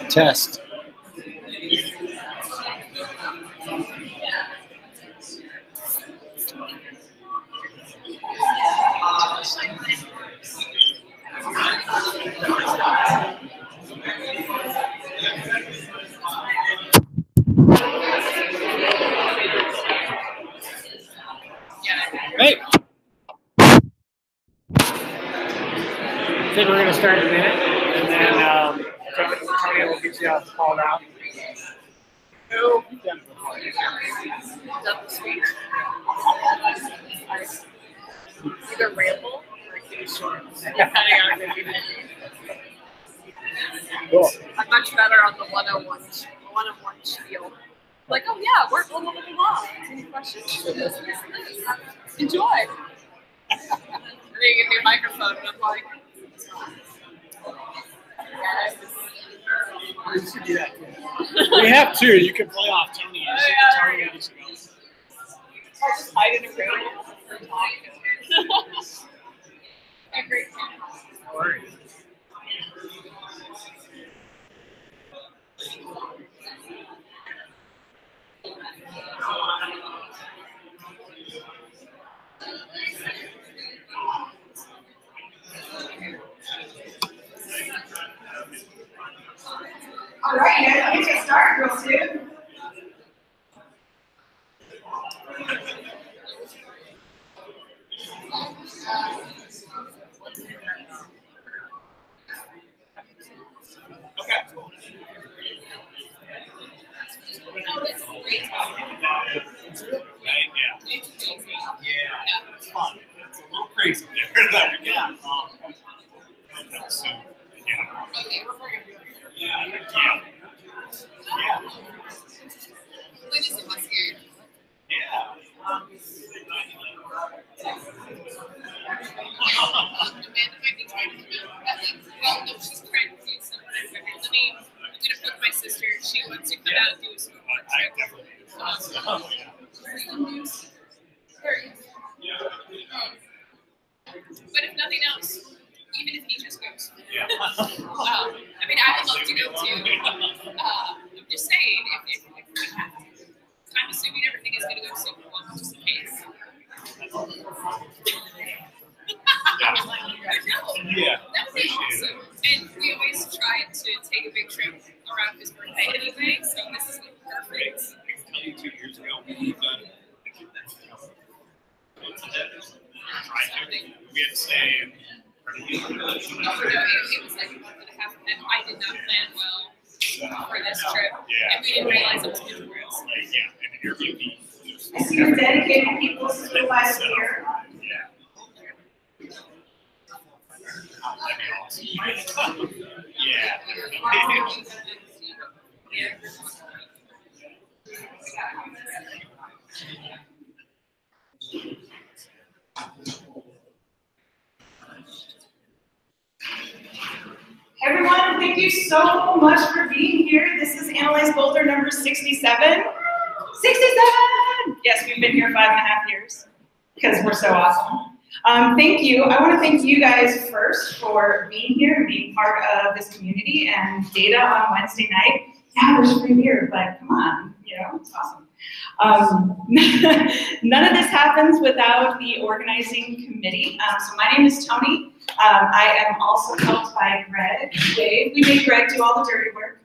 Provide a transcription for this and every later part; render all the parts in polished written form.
Test. Hey. I think we're going to start in a minute, and then Tony will get you called out. No. Either ramble or keep short. Cool. I'm much better on the 101 spiel. Like, oh yeah, we're blah, blah, blah, blah. Any questions? Enjoy. And then you give me a microphone, and I'm like, We have two. You can play off Tony. Tony will just go. I'll just hide in a crate for talk. A great time. No worries. All right, guys, let me get started real soon. Yeah, it's fun. It's a little crazy there. Yeah. She wants to come out and do some work. But if nothing else, even if he just goes. I mean, I would love to go too. I'm just saying, if we have to. I'm assuming everything is going to go super well, just in case. Yeah. That would be awesome. And we always try to take a big trip around his birthday anyway, so this is perfect. I can tell you 2 years ago, we've done we had to stay and It was like a month and a half, and I did not plan well for this trip. Yeah. And we didn't realize it was good for us. and an Airbnb. I see the dedicated people still by the pier. Yeah. That'd be awesome. Yeah. Hey everyone, thank you so much for being here. This is Analyze Boulder number 67. 67! Yes, we've been here 5.5 years because we're so awesome. Thank you. I want to thank you guys first for being here and being part of this community and data on Wednesday night. Yeah, there's free beer, but come on, it's awesome. None of this happens without the organizing committee. So my name is Tony. I am also helped by Greg, Dave. We made Greg do all the dirty work.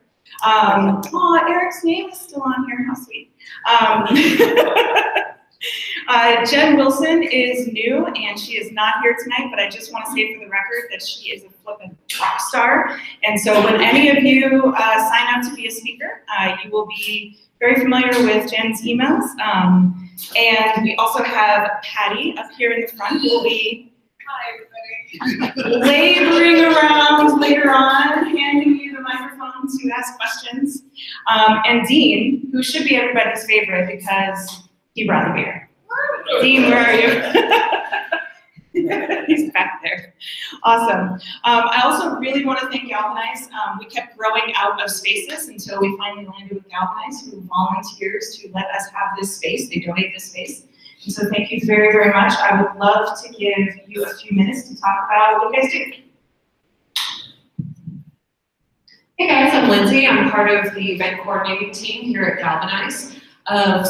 Eric's name is still on here. How sweet. Jen Wilson is new, and she is not here tonight, but I just want to say for the record that she is a flippin' rock star. And so when any of you sign up to be a speaker, you will be very familiar with Jen's emails. And we also have Patty up here in the front who will be laboring around later on, handing you the microphone to ask questions. And Dean, who should be everybody's favorite because he brought the beer. Dean, where are you? He's back there. Awesome. I also really want to thank Galvanize. We kept growing out of spaces until we finally landed with Galvanize, who volunteers to let us have this space. They donate this space. And so thank you very, very much. I would love to give you a few minutes to talk about what you guys do. Hey guys, I'm Lindsay. I'm part of the event coordinating team here at Galvanize.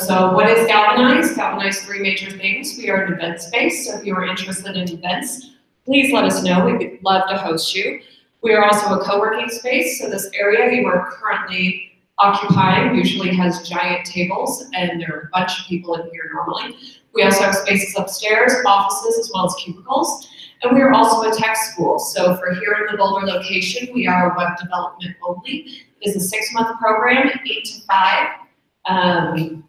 So what is Galvanize? Galvanize 3 major things. We are an event space, so if you are interested in events, please let us know. We would love to host you. We are also a co-working space, so this area you are currently occupying usually has giant tables, and there are a bunch of people in here normally. We also have spaces upstairs, offices, as well as cubicles. And we are also a tech school. So for here in the Boulder location, we are web development only. It is a 6-month program, 8 to 5.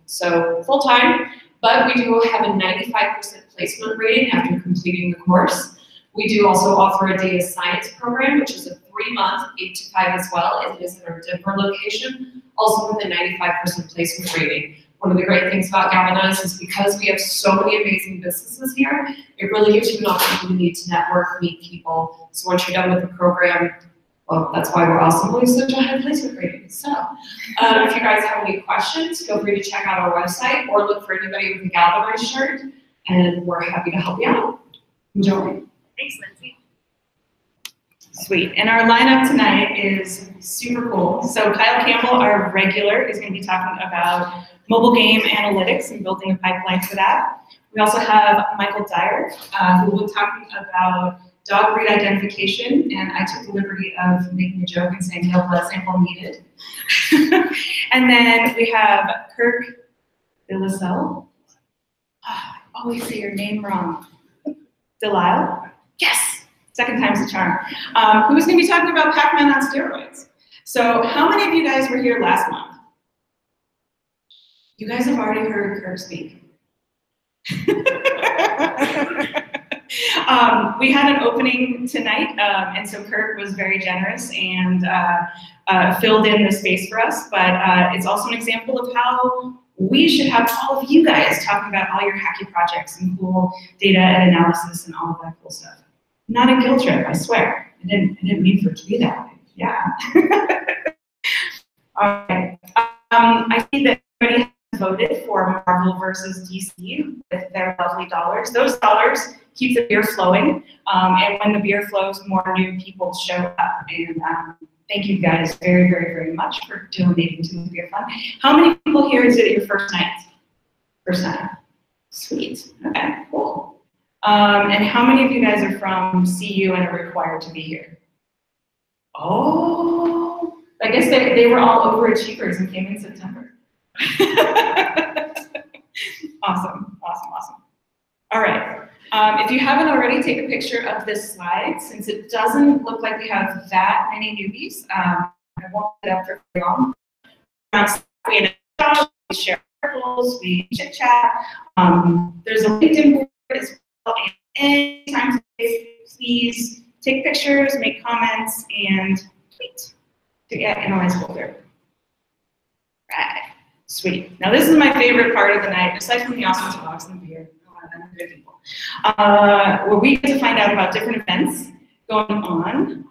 So full-time, but we do have a 95% placement rating after completing the course. We do also offer a data science program, which is a 3-month, 8 to 5 as well. It is in our Denver location, also with a 95% placement rating. One of the great things about Galvanize is because we have so many amazing businesses here, it really gives you an opportunity to network, meet people. So once you're done with the program, well, that's why we're awesome. We have such a high placement rating. So if you guys have any questions, feel free to check out our website or look for anybody with a Galvanize shirt, and we're happy to help you out. Enjoy. Thanks, Lindsay. Sweet. And our lineup tonight is super cool. So Kyle Campbell, our regular, is going to be talking about mobile game analytics and building a pipeline for that. We also have Michael Dyer, who will be talking about dog breed identification, and I took the liberty of making a joke and saying no blood sample needed. And then we have Kirk Delisle. I always say your name wrong. Delisle? Yes! Second time's the charm. Who is going to be talking about PacMan on steroids. So how many of you guys were here last month? You guys have already heard Kirk speak. We had an opening tonight, and so Kirk was very generous and filled in the space for us, but it's also an example of how we should have all of you guys talking about all your hacky projects and cool data and analysis and all of that cool stuff. Not a guilt trip, I swear. I didn't mean for it to be that way. Yeah. All right. I see that everybody has voted for Marvel versus DC with their lovely dollars. Those dollars keep the beer flowing, and when the beer flows, more new people show up. And thank you guys very, very, very much for donating to the beer fund. How many people here is it your first night? First night. Sweet. Okay, cool. And how many of you guys are from CU and are required to be here? Oh, I guess they were all overachievers and came in September. Awesome, awesome, awesome. All right. If you haven't already, take a picture of this slide. Since it doesn't look like we have that many newbies, I won't put it up for very long. We share articles, we chit chat. There's a LinkedIn board as well. And anytime, please take pictures, make comments, and tweet to get Analyze Boulder. Right. Sweet. Now this is my favorite part of the night, aside from the awesome talks and the beer. Where we get to find out about different events going on,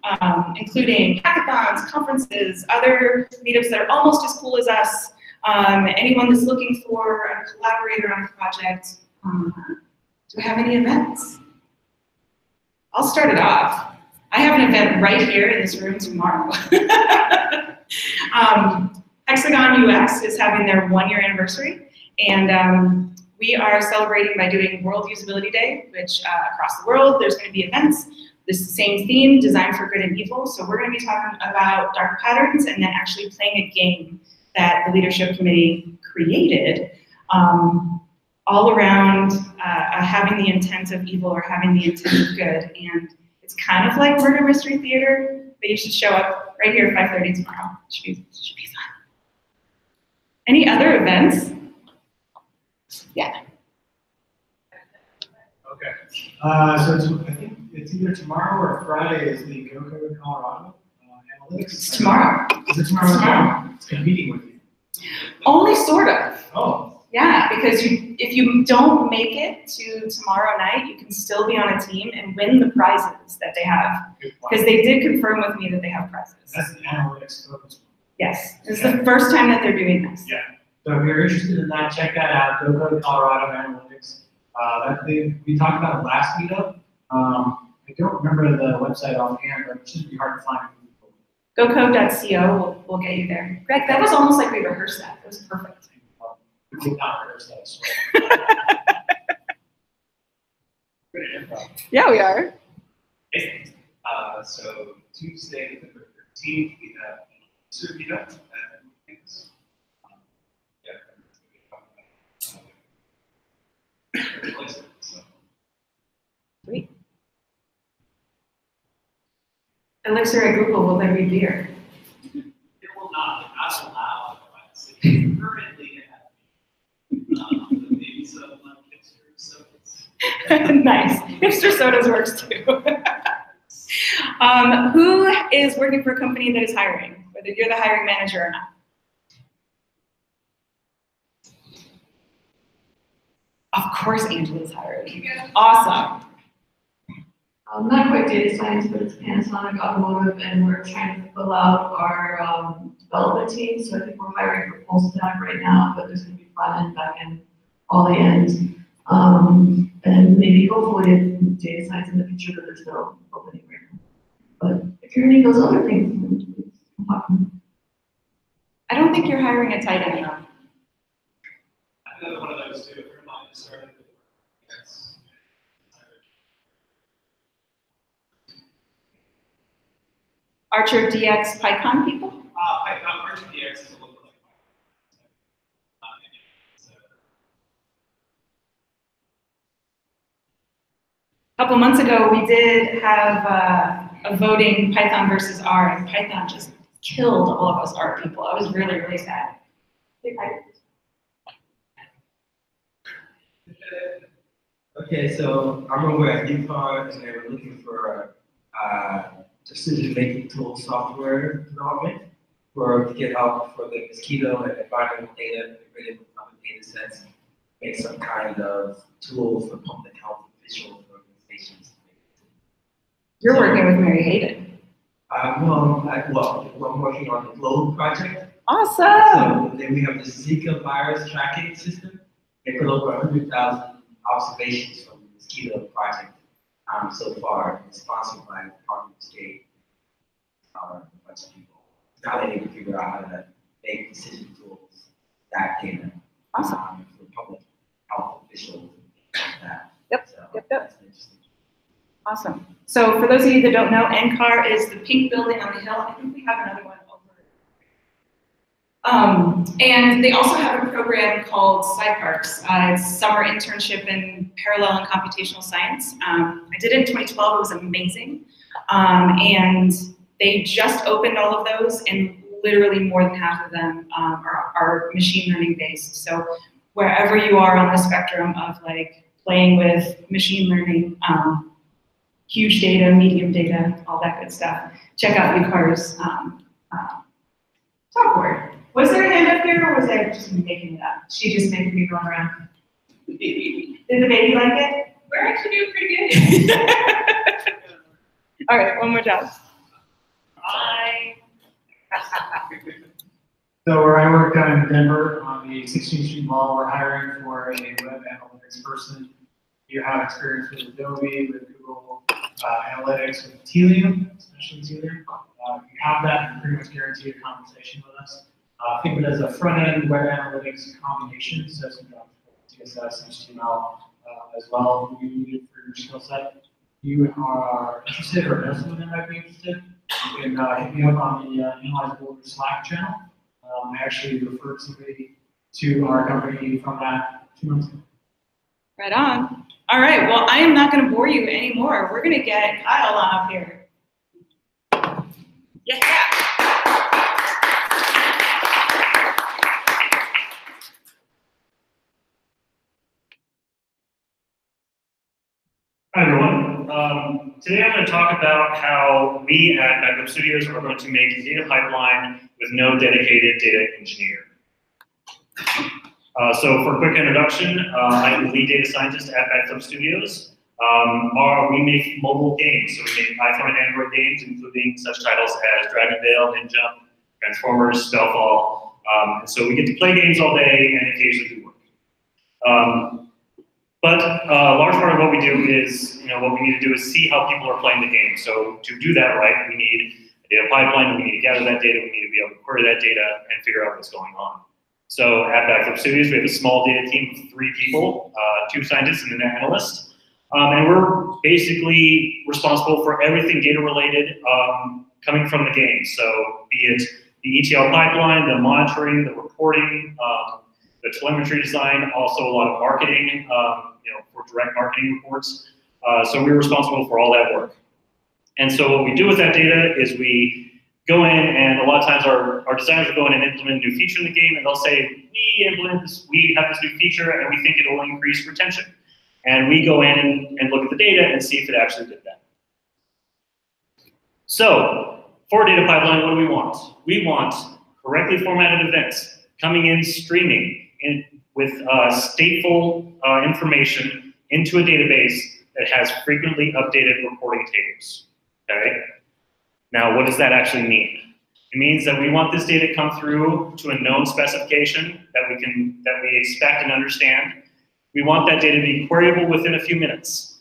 including hackathons, conferences, other meetups that are almost as cool as us, anyone that's looking for a collaborator on a project. Do we have any events? I'll start it off. I have an event right here in this room tomorrow. Hexagon UX is having their 1-year anniversary, and we are celebrating by doing World Usability Day, which across the world there's going to be events. This is the same theme, design for good and evil. So we're going to be talking about dark patterns and then actually playing a game that the leadership committee created all around having the intent of evil or having the intent of good. And it's kind of like murder mystery theater, but you should show up right here at 5:30 tomorrow. Should be fun. Any other events? Yeah. Okay. So I think it's either tomorrow or Friday is the GoCo Colorado analytics. It's tomorrow. Is it tomorrow? Tomorrow. It's competing with you. Only sort of. Oh. Yeah, because if you don't make it to tomorrow night, you can still be on a team and win the prizes that they have. Because they did confirm with me that they have prizes. That's the analytics focus. Yes, this is the first time that they're doing this. Yeah. So if you're interested in that, check that out. GoCo Colorado Analytics. We talked about it last meetup. I don't remember the website offhand, but it shouldn't be hard to find. GoCo.co will get you there. Greg, that was almost like we rehearsed that. It was perfect. We did not rehearse that. Yeah, we are. So Tuesday, November 13th, we have Sir meetup at Campus. Sweet. Elixir at Google, will there be beer? It will not allowed by the city. Currently, it has maybe some hipster sodas. Nice. Hipster sodas works too. Who is working for a company that is hiring, whether you're the hiring manager or not? Of course, Angela's hiring. Awesome. Not quite data science, but it's Panasonic Automotive, and we're trying to fill out our development team. So I think we're hiring for full stack right now, but there's going to be front end, back end, all the ends. And maybe hopefully data science in the future, but there's no opening right now. But if you're any of those other things, please come talk to me. I don't think you're hiring a tight end. Another one of those two. If you're not started with yes. Archer DX PyCon people? Archer DX is a little bit A couple months ago, we did have a voting Python versus R, and Python just killed all of us R people. I was really, really sad. Okay, so I'm over at UConn, and they were looking for decision-making tool software development to get help for the mosquito and environmental data, integrated with other data sets, make some kind of tool for public health officials and organizations. You're working with Mary Hayden. I'm working on the Globe project. Awesome. So then we have the Zika virus tracking system. They put over 100,000 observations from the mosquito project so far. It's sponsored by the Department of State, a bunch of people. Now they need to figure out how to make decision tools that data Awesome. for public health officials. Like that. Yep, So yep. That's interesting. Awesome. So for those of you that don't know, NCAR is the pink building on the hill. I think we have another one over. And they also have a program called SciParks. It's summer internship in parallel and computational science. I did it in 2012. It was amazing. And they just opened all of those, and literally more than half of them are machine learning based. So wherever you are on the spectrum of like playing with machine learning, huge data, medium data, all that good stuff, check out UCAR's software. Was there a hand up here, or was I just making it up? She just made me run around. Did the baby like it? We're actually doing pretty good. All right, one more job. Bye. So where I work down in Denver on the 16th Street Mall, we're hiring for a web analytics person. You have experience with Adobe, with Google Analytics, with Telium, especially Telium. If you have that, you pretty much guarantee a conversation with us. Think of it as a front-end web analytics combination, so some CSS, HTML as well. We need it for your skill set. If you are interested or know someone that might be interested, you can hit me up on the Analyze Boulder Slack channel. I actually referred somebody to our company from that 2 months ago. Right on. All right, well, I am not going to bore you anymore. We're going to get Kyle on up here. Yeah. Hi everyone. Today I'm going to talk about how we at Backup Studios are going to make a data pipeline with no dedicated data engineer. So for a quick introduction, I'm the lead data scientist at Backup Studios. We make mobile games, so we make iPhone and Android games, including such titles as Dragon Veil, Ninja, Transformers, Spellfall. And so we get to play games all day and occasionally do work. But a large part of what we do is, what we need to do is see how people are playing the game. So to do that right, we need a data pipeline, we need to gather that data, we need to be able to query that data and figure out what's going on. So at Backup Studios, we have a small data team of 3 people, 2 scientists and an analyst. And we're basically responsible for everything data related coming from the game. So be it the ETL pipeline, the monitoring, the reporting, the telemetry design, also a lot of marketing, for direct marketing reports. So we're responsible for all that work. And so what we do with that data is we go in, and a lot of times our designers will go in and implement a new feature in the game, and they'll say, we have this new feature, and we think it will increase retention. And we go in and look at the data and see if it actually did that. So for a data pipeline, what do we want? We want correctly formatted events coming in, streaming with stateful information into a database that has frequently updated reporting tables. Okay? Now, what does that actually mean? It means that we want this data to come through to a known specification that we expect and understand. We want that data to be queryable within a few minutes.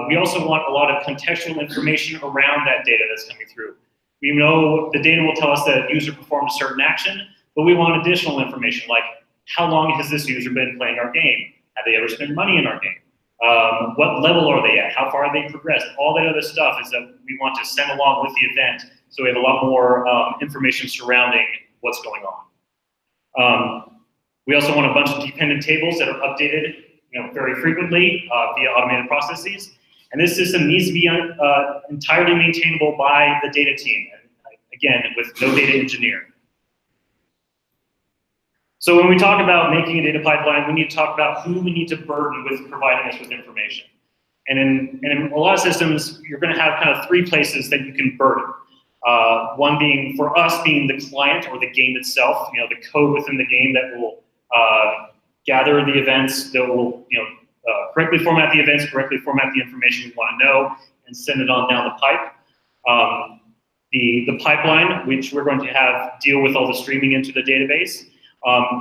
We also want a lot of contextual information around that data that's coming through. We know the data will tell us that a user performed a certain action, but we want additional information like how long has this user been playing our game? Have they ever spent money in our game? What level are they at? How far have they progressed? All that other stuff is that we want to send along with the event, so we have a lot more information surrounding what's going on. We also want a bunch of dependent tables that are updated very frequently via automated processes. And this system needs to be entirely maintainable by the data team, and again, with no data engineer. So when we talk about making a data pipeline, we need to talk about who we need to burden with providing us with information. And in a lot of systems, you're going to have kind of 3 places that you can burden. One being, for us, being the client or the game itself, the code within the game that will gather the events, that will correctly format the events, correctly format the information we want to know, and send it on down the pipe. The pipeline, which we're going to have deal with all the streaming into the database.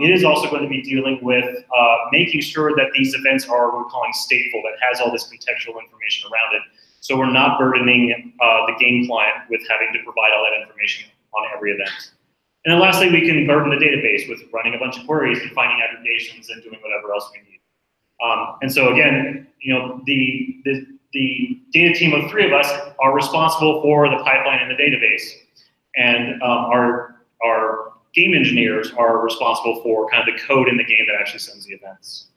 It is also going to be dealing with making sure that these events are what we're calling stateful, that has all this contextual information around it. So we're not burdening the game client with having to provide all that information on every event. And then lastly, we can burden the database with running a bunch of queries and finding aggregations and doing whatever else we need. And so again, the data team of 3 of us are responsible for the pipeline in the database. And our game engineers are responsible for kind of the code in the game that actually sends the events.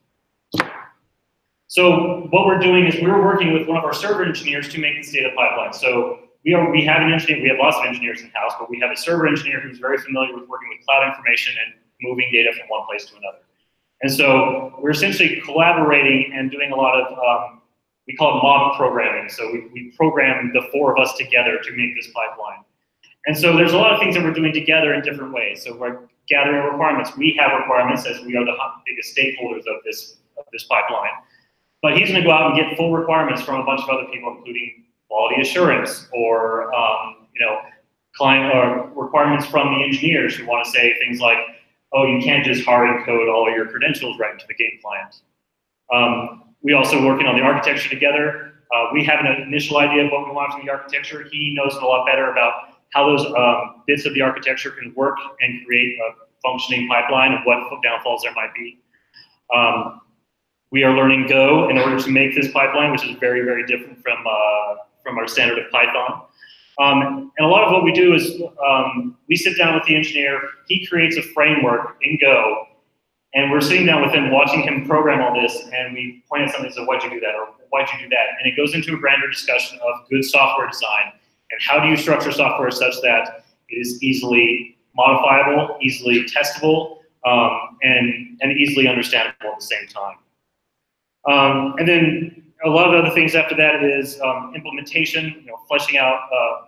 So what we're doing is we're working with one of our server engineers to make this data pipeline. So we have an engineer, we have lots of engineers in-house, but we have a server engineer who's very familiar with working with cloud information and moving data from one place to another. And so we're essentially collaborating and doing a lot of, we call it mob programming. So we program the 4 of us together to make this pipeline. And so there's a lot of things that we're doing together in different ways. So we're gathering requirements. We have requirements as we are the biggest stakeholders of this pipeline. But he's going to go out and get full requirements from a bunch of other people, including quality assurance or client or requirements from the engineers who want to say things like, oh, you can't just hard encode all of your credentials right into the game client. We also working on the architecture together. We have an initial idea of what we want from the architecture. He knows a lot better about how those bits of the architecture can work and create a functioning pipeline and what downfalls there might be. We are learning Go in order to make this pipeline, which is very, very different from our standard of Python. And a lot of what we do is we sit down with the engineer, he creates a framework in Go, and we're sitting down with him, watching him program all this, and we point at something and say, why'd you do that, or why'd you do that? And it goes into a grander discussion of good software design, and how do you structure software such that it is easily modifiable, easily testable, and easily understandable at the same time. And then a lot of other things after that is implementation, fleshing out.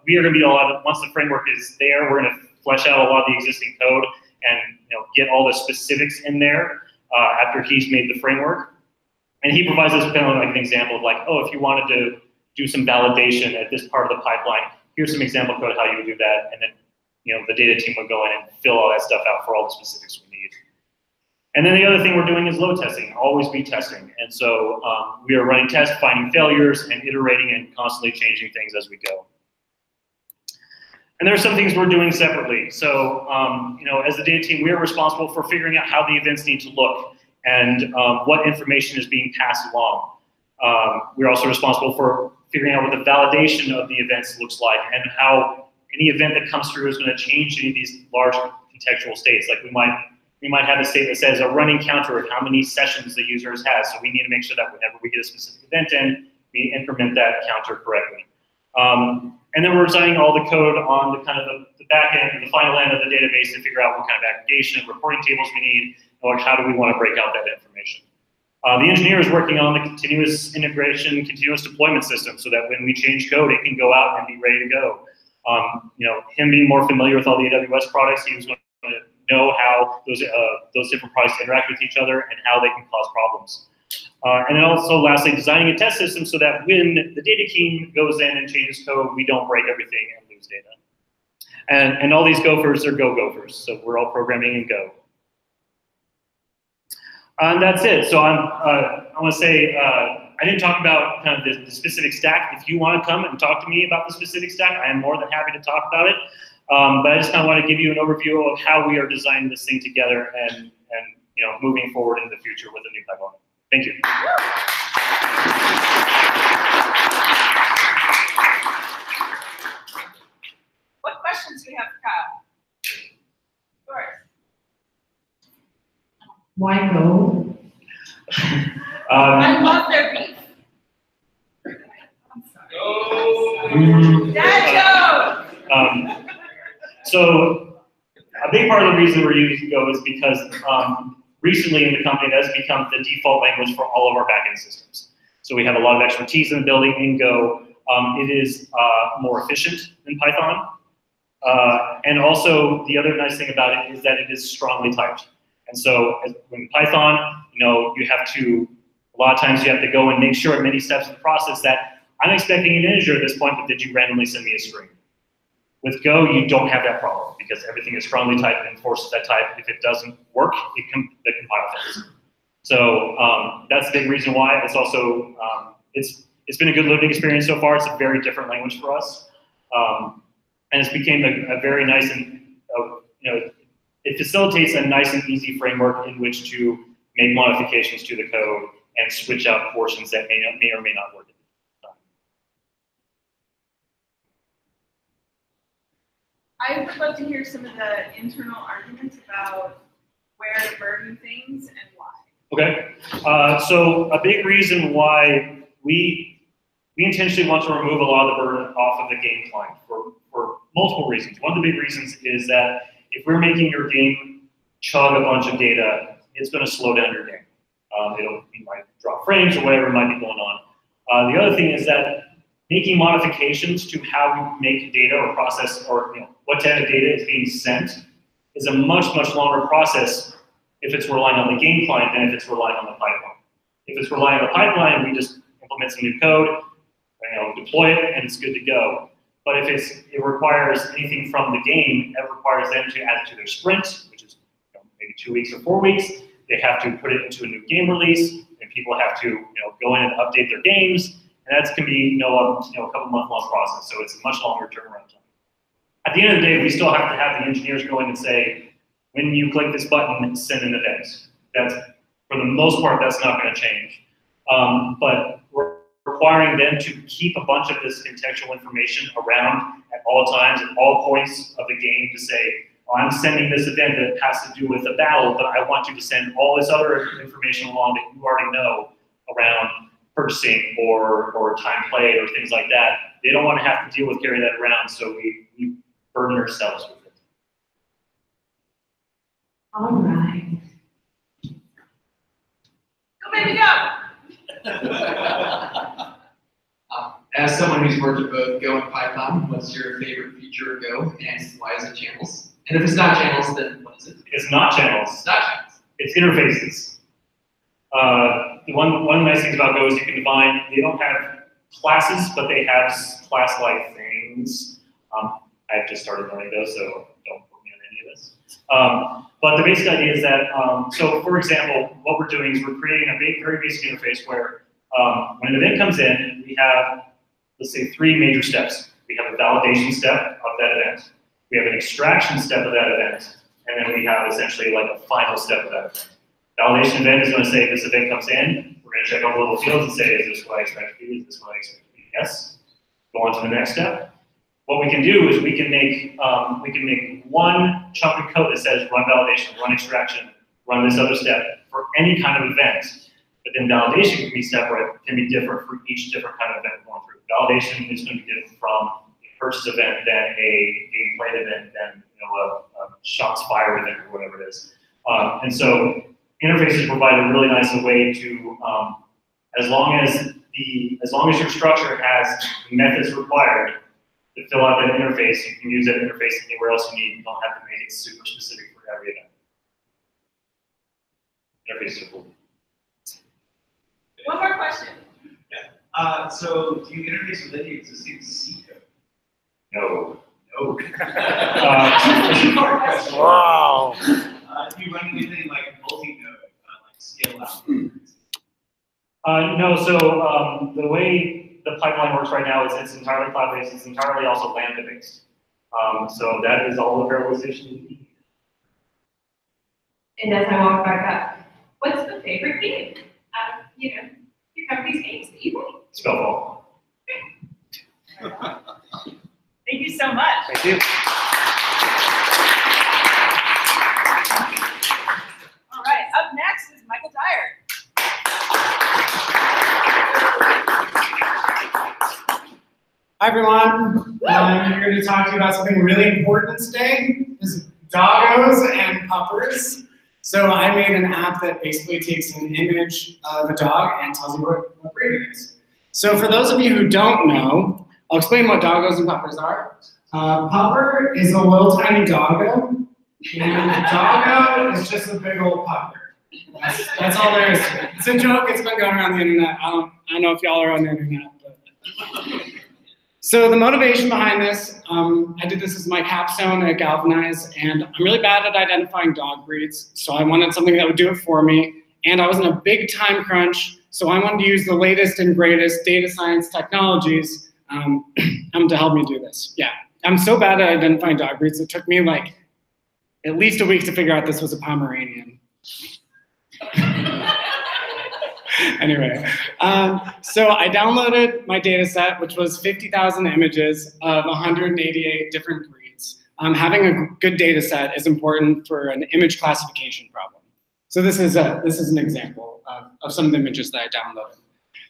We are going to be once the framework is there, we're going to flesh out a lot of the existing code and get all the specifics in there after he's made the framework. And he provides us kind of like an example of like, oh, if you wanted to do some validation at this part of the pipeline, here's some example code how you would do that, and then the data team would go in and fill all that stuff out for all the specifics we need. And then the other thing we're doing is load testing, always be testing. And so we are running tests, finding failures, and iterating and constantly changing things as we go. And there are some things we're doing separately. So as the data team, we are responsible for figuring out how the events need to look and what information is being passed along. We're also responsible for figuring out what the validation of the events looks like and how any event that comes through is going to change any of these large contextual states. Like we might have a state that says a running counter of how many sessions the user has had. So we need to make sure that whenever we get a specific event in, we increment that counter correctly. And then we're designing all the code on the kind of the back end, the final end of the database to figure out what kind of aggregation and reporting tables we need, or how do we want to break out that information. The engineer is working on the continuous integration, continuous deployment system so that when we change code, it can go out and be ready to go. Him being more familiar with all the AWS products, he was going to know how those different products interact with each other and how they can cause problems. And then also lastly, designing a test system so that when the data team goes in and changes code, we don't break everything and lose data. And all these gophers are Gophers, so we're all programming in Go. And that's it. So I want to say, I didn't talk about kind of the specific stack. If you want to come and talk to me about the specific stack, I am more than happy to talk about it. But I just kind of want to give you an overview of how we are designing this thing together and moving forward in the future with a new pipeline. Thank you. What questions do you have for Kyle? Doris. Why Go? I love their beef. I'm sorry. Dad joke! So a big part of the reason we're using Go is because recently in the company that has become the default language for all of our backend systems. So we have a lot of expertise in the building in Go. It is more efficient than Python. And also the other nice thing about it is that it is strongly typed. And so in Python, you have to, a lot of times you have to go and make sure at many steps of the process that I'm expecting an integer at this point, but did you randomly send me a string? With Go, you don't have that problem because everything is strongly typed and enforces that type. If it doesn't work, the compile fails. So that's the big reason why. It's also, it's been a good living experience so far. It's a very different language for us. And it's became a very nice and, it facilitates a nice and easy framework in which to make modifications to the code and switch out portions that may or may not work. I would love to hear some of the internal arguments about where to burden things and why. Okay, so a big reason why we intentionally want to remove a lot of the burden off of the game client for multiple reasons. One of the big reasons is that if we're making your game chug a bunch of data, it's going to slow down your game. You might drop frames or whatever might be going on. The other thing is that making modifications to how we make data or process or what type of data is being sent is a much, much longer process if it's relying on the game client than if it's relying on the pipeline. If it's relying on the pipeline, we just implement some new code, deploy it, and it's good to go. But if it requires anything from the game, it requires them to add it to their sprint, which is maybe 2 weeks or 4 weeks. They have to put it into a new game release, and people have to go in and update their games. And that can be a couple month-long process, so it's a much longer turnaround time. At the end of the day, we still have to have the engineers go in and say, when you click this button, send an event. That's, for the most part, that's not going to change. But we're requiring them to keep a bunch of this contextual information around at all times, at all points of the game to say, oh, I'm sending this event that has to do with a battle, but I want you to send all this other information along that you already know around purchasing or time played or things like that. They don't want to have to deal with carrying that around, so we burden ourselves with it. All right. Go baby, go! As someone who's worked with both Go and Python, what's your favorite feature of Go, and why is it channels? And if it's not channels, then what is it? It's not channels. It's not channels. It's interfaces. One of the nice things about Go is you can define, they don't have classes, but they have class-like things. I've just started learning those, so don't put me on any of this. But the basic idea is that, so for example, what we're doing is we're creating a very basic interface where when an event comes in, we have, let's say, 3 major steps. We have a validation step of that event. We have an extraction step of that event. And then we have essentially like a final step of that event. Validation event is going to say this event comes in. We're going to check all the little fields and say, is this what I expect to be? Is this what I expect to be? Yes. Go on to the next step. What we can do is we can make one chunk of code that says run validation, run extraction, run this other step for any kind of event. But then validation can be separate, can be different for each different kind of event going through. Validation is going to be different from a purchase event than a gameplay event than a shots fired event or whatever it is. And so interfaces provide a really nice way to, as long as your structure has methods required to fill out that interface, you can use that interface anywhere else you need. You don't have to make it super specific for every event. Interfaces are cool. One more question. Yeah. So do you interface with any existing C code? No. No. Wow. Do you run anything like multi-node, like scale out? No, so the way the pipeline works right now is it's entirely cloud-based, it's entirely also Lambda-based. So that is all the parallelization you need. And as I walk back up, what's the favorite game? Your company's games that you play? Spellball. Thank you so much. Thank you. All right, up next is Michael Dyer. Hi everyone, I'm here to talk to you about something really important today. This is doggos and puppers. So I made an app that basically takes an image of a dog and tells you what breed it is. So for those of you who don't know, I'll explain what doggos and puppers are. Pupper is a little tiny doggo, and doggo is just a big old pupper. That's all there is to it. It's a joke, it's been going around the internet. I don't know if y'all are on the internet, but. So the motivation behind this, I did this as my capstone at Galvanize, and I'm really bad at identifying dog breeds, so I wanted something that would do it for me, and I was in a big time crunch, so I wanted to use the latest and greatest data science technologies to help me do this. Yeah, I'm so bad at identifying dog breeds, it took me like at least a week to figure out this was a Pomeranian. Anyway, so I downloaded my data set, which was 50,000 images of 188 different breeds. Having a good data set is important for an image classification problem. So this is an example of some of the images that I downloaded.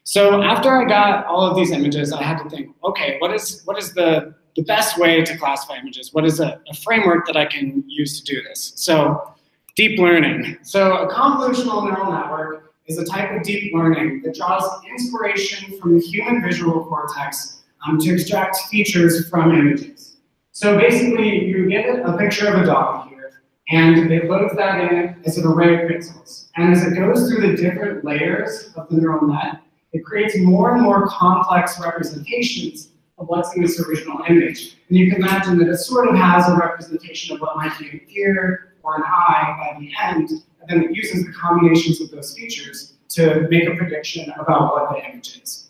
So after I got all of these images, I had to think, okay, what is the best way to classify images? What is a framework that I can use to do this? So deep learning. So a convolutional neural network is a type of deep learning that draws inspiration from the human visual cortex to extract features from images. So basically, you get a picture of a dog here, and it loads that in as an array of pixels. And as it goes through the different layers of the neural net, it creates more and more complex representations of what's in this original image. And you can imagine that it sort of has a representation of what might be an ear or an eye by the end, and then it uses the combinations of those features to make a prediction about what the image is.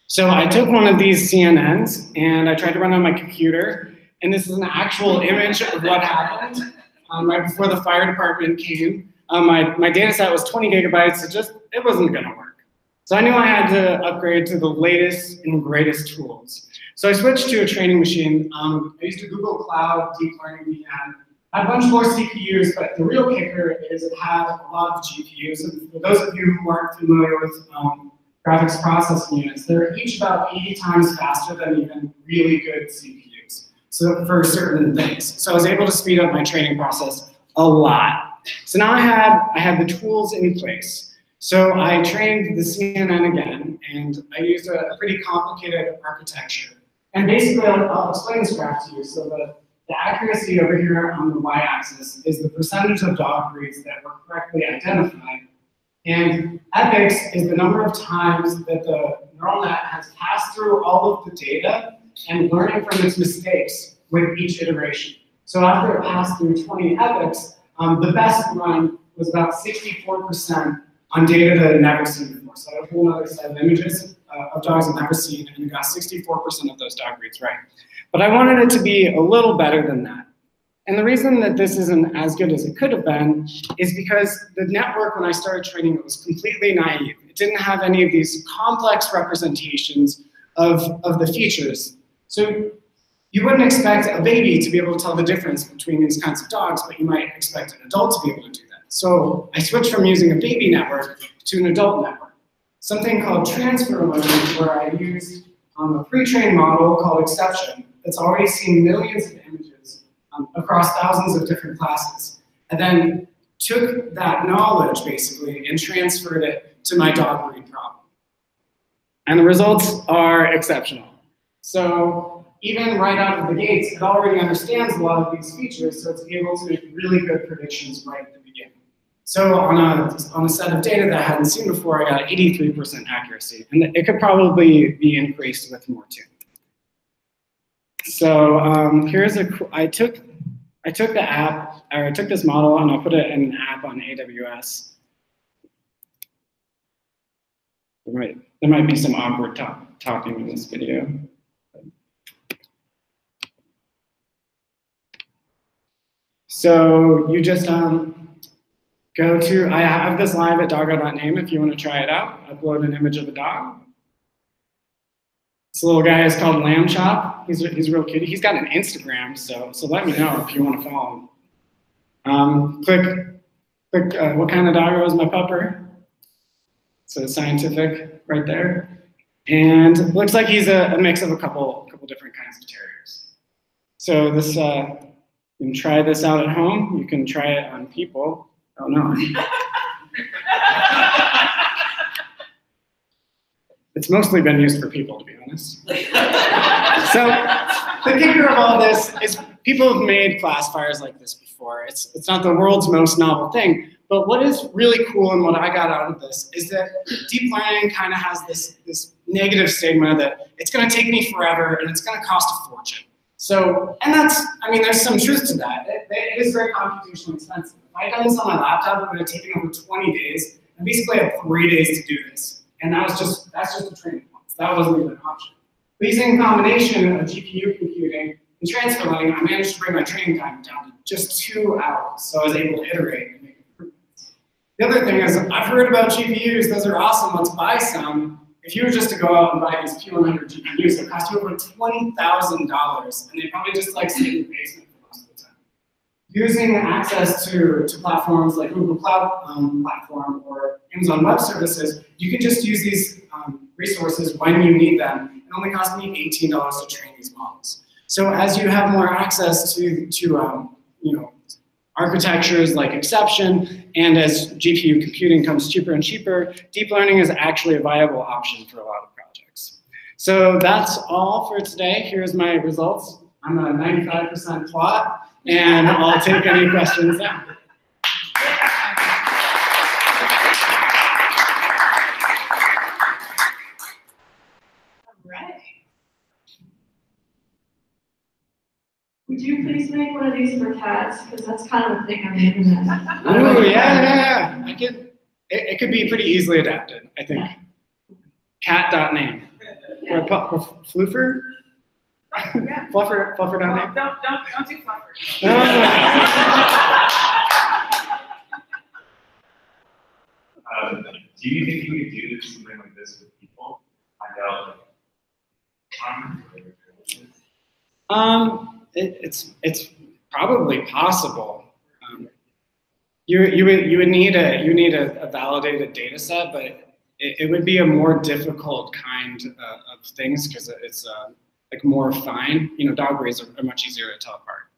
So I took one of these CNNs and I tried to run on my computer, and this is an actual image of what happened right before the fire department came. My data set was 20 gigabytes, it wasn't gonna work. So I knew I had to upgrade to the latest and greatest tools. So I switched to a training machine. I used a Google Cloud Deep Learning VM. I had a bunch more CPUs, but the real kicker is it had a lot of GPUs. And for those of you who aren't familiar with graphics processing units, they're each about 80 times faster than even really good CPUs. So for certain things. So I was able to speed up my training process a lot. So now I had the tools in place. So I trained the CNN again, and I used a pretty complicated architecture. And basically, I'll explain this graph to you. So the accuracy over here on the y-axis is the percentage of dog breeds that were correctly identified. And epochs is the number of times that the neural net has passed through all of the data and learning from its mistakes with each iteration. So after it passed through 20 epochs, the best run was about 64% on data that had never seen before. So I had a whole other set of images of dogs I've never seen, and we got 64% of those dog breeds right. But I wanted it to be a little better than that. And the reason that this isn't as good as it could have been is because the network, when I started training it, was completely naive. It didn't have any of these complex representations of the features. So you wouldn't expect a baby to be able to tell the difference between these kinds of dogs, but you might expect an adult to be able to do that. So I switched from using a baby network to an adult network. Something called transfer learning, where I used a pre-trained model called exception that's already seen millions of images across thousands of different classes, and then took that knowledge basically and transferred it to my dog breed problem. And the results are exceptional. So even right out of the gates, it already understands a lot of these features, so it's able to make really good predictions right at the beginning. So on a set of data that I hadn't seen before, I got 83% accuracy, and it could probably be increased with more too. So I took the app, or I took this model, and I'll put it in an app on AWS. There might be some awkward talking in this video. So you just go to, I have this live at doggo.name if you want to try it out. Upload an image of a dog. This little guy is called Lamb Chop. He's real cute. He's got an Instagram, so let me know if you want to follow him. Click what kind of doggo is my pupper? So scientific right there. And it looks like he's a mix of a couple different kinds of terriers. So this, you can try this out at home. You can try it on people. Oh no. It's mostly been used for people, to be honest. So the kicker of all this is people have made classifiers like this before. It's not the world's most novel thing, but what is really cool and what I got out of this is that deep learning kind of has this negative stigma that it's going to take me forever and it's going to cost a fortune. So, and that's, I mean, there's some truth to that. It is very computationally expensive. If I had done this on my laptop, it would have taken over 20 days. I basically had 3 days to do this. And that's just the training points. That wasn't even an option. But using a combination of GPU computing and transfer learning, I managed to bring my training time down to just 2 hours. So I was able to iterate and make improvements. The other thing is, I've heard about GPUs. Those are awesome. Let's buy some. If you were just to go out and buy these P100 GPUs, it would cost you over $20,000. And they probably just like sit in your basement for most of the time. Using access to platforms like Google Cloud Platform or Amazon Web Services, you can just use these resources when you need them. It only cost me $18 to train these models. So as you have more access to architectures like exception, and as GPU computing comes cheaper and cheaper, deep learning is actually a viable option for a lot of projects. So that's all for today. Here's my results. I'm a 95% plot, and I'll take any questions now. Would you please make one of these for cats? Because that's kind of a thing I'm naming them. Oh yeah. It could be pretty easily adapted, I think. Cat.name. Yeah. Or Fluffer? Yeah. Fluffer.name? Don't do fluffer. Do you think you could do something like this with people? Find out It's probably possible. You would need a validated data set, but it would be a more difficult kind of things because it's like more fine. Dog breeds are much easier to tell apart.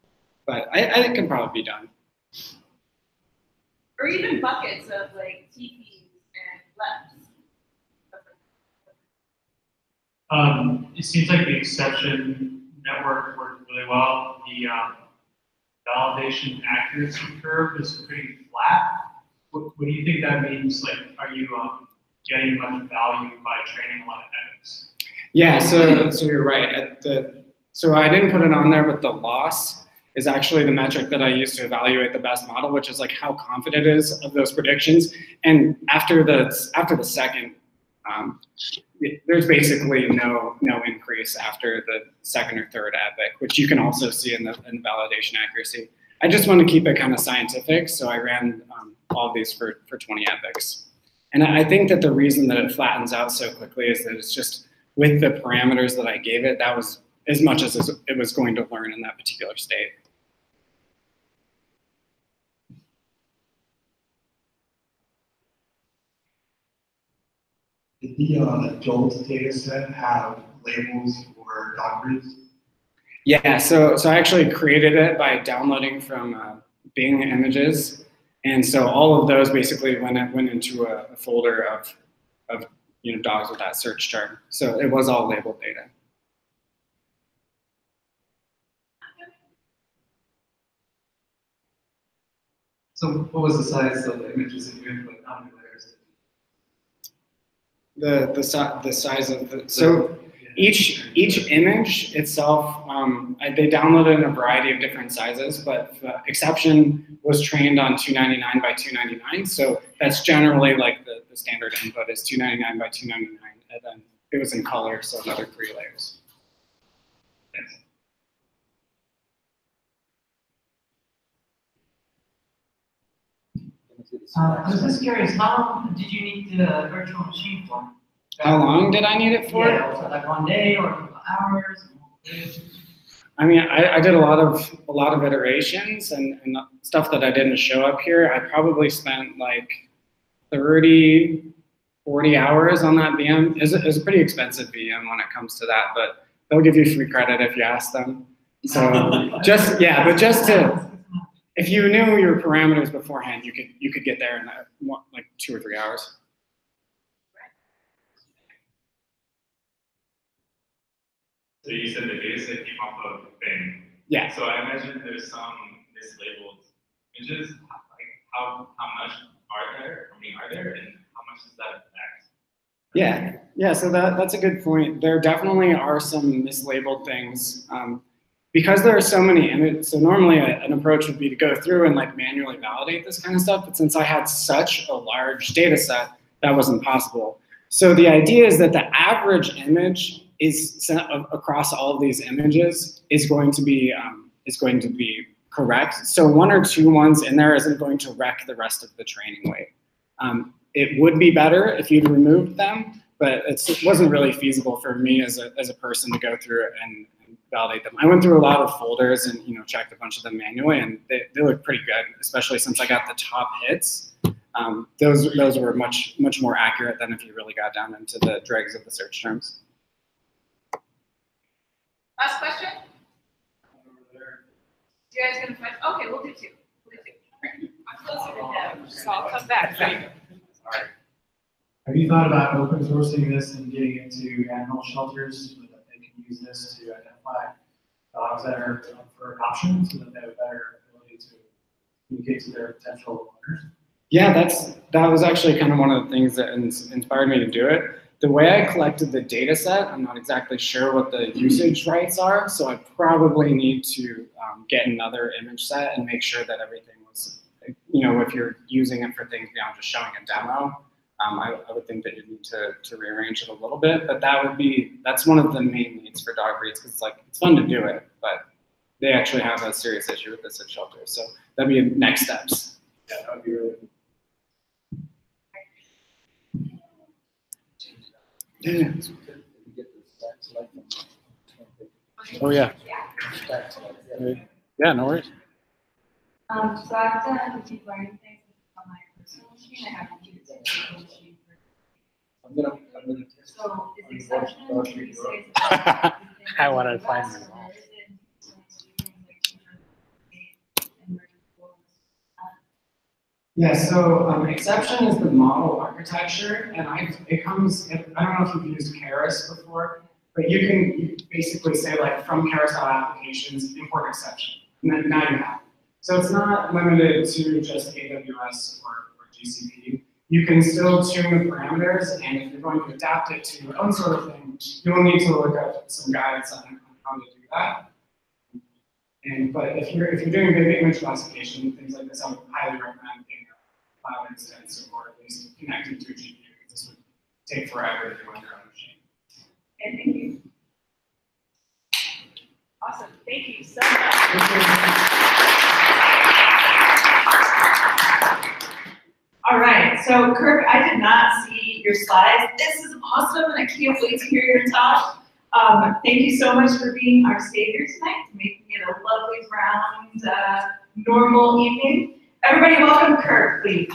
But I think it can probably be done. Or even buckets of like teepees and left. It seems like the exception network worked really well. The validation accuracy curve is pretty flat. What do you think that means? Like, are you getting much value by training a lot of ethics? Yeah, so you're right. So I didn't put it on there, but the loss is actually the metric that I use to evaluate the best model, which is like how confident it is of those predictions. And after the second, there's basically no increase after the second or third epic, which you can also see in the validation accuracy. I just want to keep it kind of scientific, so I ran all of these for 20 epics. And I think that the reason that it flattens out so quickly is that it's just with the parameters that I gave it, that was as much as it was going to learn in that particular state. Did the adult data set have labels for dog breeds? Yeah, so I actually created it by downloading from Bing Images, and so all of those basically went into a folder of dogs with that search term. So it was all labeled data. So what was the size of the images that you input? How many layers? The size of the, so each image itself, they downloaded in a variety of different sizes, but the exception was trained on 299 by 299. So that's generally like the standard input is 299 by 299, and then it was in color, so another 3 layers. Thanks. I was just curious, how long did you need the virtual machine for? How long did I need it for? Yeah, was it like 1 day or a couple hours? I mean, I did a lot of iterations and stuff that I didn't show up here. I probably spent like 30, 40 hours on that VM. It's a pretty expensive VM when it comes to that, but they'll give you free credit if you ask them. So just to, if you knew your parameters beforehand, you could get there in like 2 or 3 hours. So you said the data set came off of Bing. Yeah. So I imagine there's some mislabeled images. Like how much are there? How many are there, and how much does that affect? Yeah. So that's a good point. There definitely are some mislabeled things. Because there are so many images, so normally an approach would be to go through and like manually validate this kind of stuff, but since I had such a large data set, that wasn't possible. So the idea is that the average image is across all of these images is going to be correct. So 1 or 2 ones in there isn't going to wreck the rest of the training weight. It would be better if you'd removed them, but it wasn't really feasible for me as a person to go through it and validate them. I went through a lot of folders and checked a bunch of them manually, and they look pretty good, especially since I got the top hits. Those were much more accurate than if you really got down into the dregs of the search terms. Last question? You guys gonna find? Okay, we'll do 2. Okay. I'm closer to them, so I'll come back. Have you thought about open sourcing this and getting into animal shelters so that they can use this to identify dogs that are up for adoption so that they have a better ability to communicate to their potential owners? Yeah, that was actually kind of one of the things that inspired me to do it. The way I collected the data set, I'm not exactly sure what the usage rights are, so I probably need to get another image set and make sure that everything was, if you're using it for things beyond just showing a demo, I would think that you need to rearrange it a little bit, but that's one of the main needs for dog breeds, because it's fun to do it, but they actually have a serious issue with this at shelters, so that'd be next steps. Yeah, that would be really cool. Yeah. Oh yeah. Yeah, no worries. So I've done deep learning things on my personal machine. I haven't used it on my machine. So is exception when you say I want to find them. Yeah, so exception is the model architecture, and it comes, I don't know if you've used Keras before, but you basically say like from carousel applications, import exception, and then now you have it. So it's not limited to just AWS or GCP. You can still tune the parameters, and if you're going to adapt it to your own sort of thing, you will need to look up some guides on how to do that. But if you're doing big image classification, things like this, I would highly recommend getting a cloud instance or at least connecting to a GPU, because this would take forever if you want your own machine. Okay, thank you. Awesome, thank you so much. All right, so Kirk, I did not see your slides. This is awesome, and I can't wait to hear your talk. Thank you so much for being our savior tonight, making it a lovely, round, normal evening. Everybody welcome Kirk, please.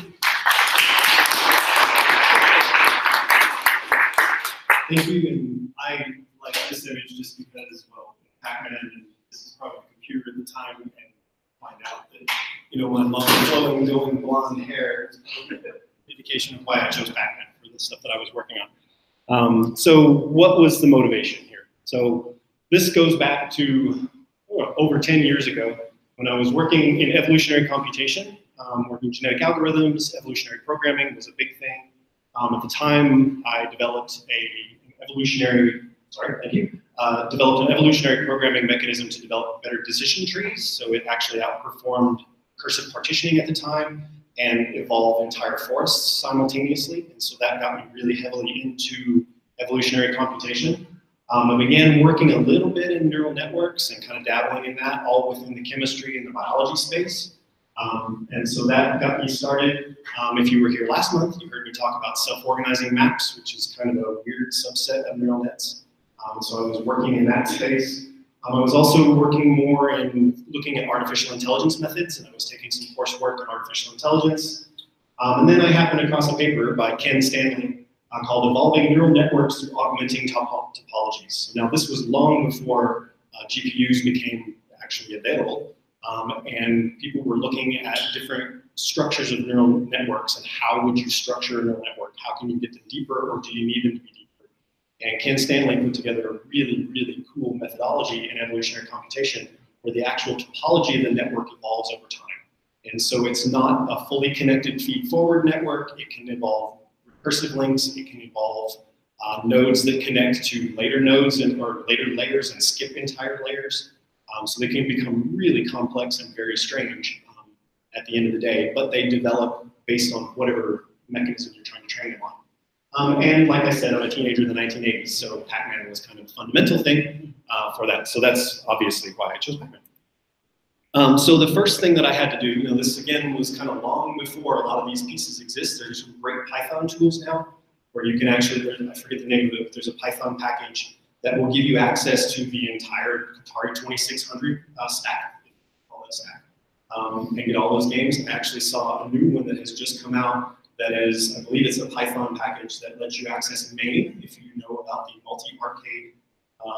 Thank you, and I like this image just because, well, PacMan, and this is probably a computer at the time, and find out that, you know, my long, flowing, going blonde hair is an indication of why I chose PacMan for the stuff that I was working on. So what was the motivation here? So this goes back to over 10 years ago when I was working in evolutionary computation, working genetic algorithms. Evolutionary programming was a big thing. At the time, I developed developed an evolutionary programming mechanism to develop better decision trees. So it actually outperformed recursive partitioning at the time and evolved entire forests simultaneously. And so that got me really heavily into evolutionary computation. I began working a little bit in neural networks and kind of dabbling in that, all within the chemistry and the biology space. And so that got me started. If you were here last month, you heard me talk about self-organizing maps, which is kind of a weird subset of neural nets. So I was working in that space. I was also working more in looking at artificial intelligence methods, and I was taking some coursework on artificial intelligence. And then I happened across a paper by Ken Stanley called Evolving Neural Networks Through Augmenting Topologies. Now, this was long before GPUs became actually available. And people were looking at different structures of neural networks and how would you structure a neural network? How can you get them deeper, or do you need them to be deeper? And Ken Stanley put together a really, really cool methodology in evolutionary computation where the actual topology of the network evolves over time. And so it's not a fully connected feed-forward network. It can involve recursive links. It can involve nodes that connect to later nodes or later layers and skip entire layers. So they can become really complex and very strange at the end of the day, but they develop based on whatever mechanism you're trying to train them on. And like I said, I'm a teenager in the 1980s, so PacMan was kind of a fundamental thing for that. So that's obviously why I chose PacMan. So the first thing that I had to do, you know, this again was kind of long before a lot of these pieces exist. There's some great Python tools now where you can actually, I forget the name of it, but there's a Python package that will give you access to the entire Atari 2600 stack, all that stack, and get all those games. I actually saw a new one that has just come out that is, I believe it's a Python package that lets you access MAME, if you know about the multi-arcade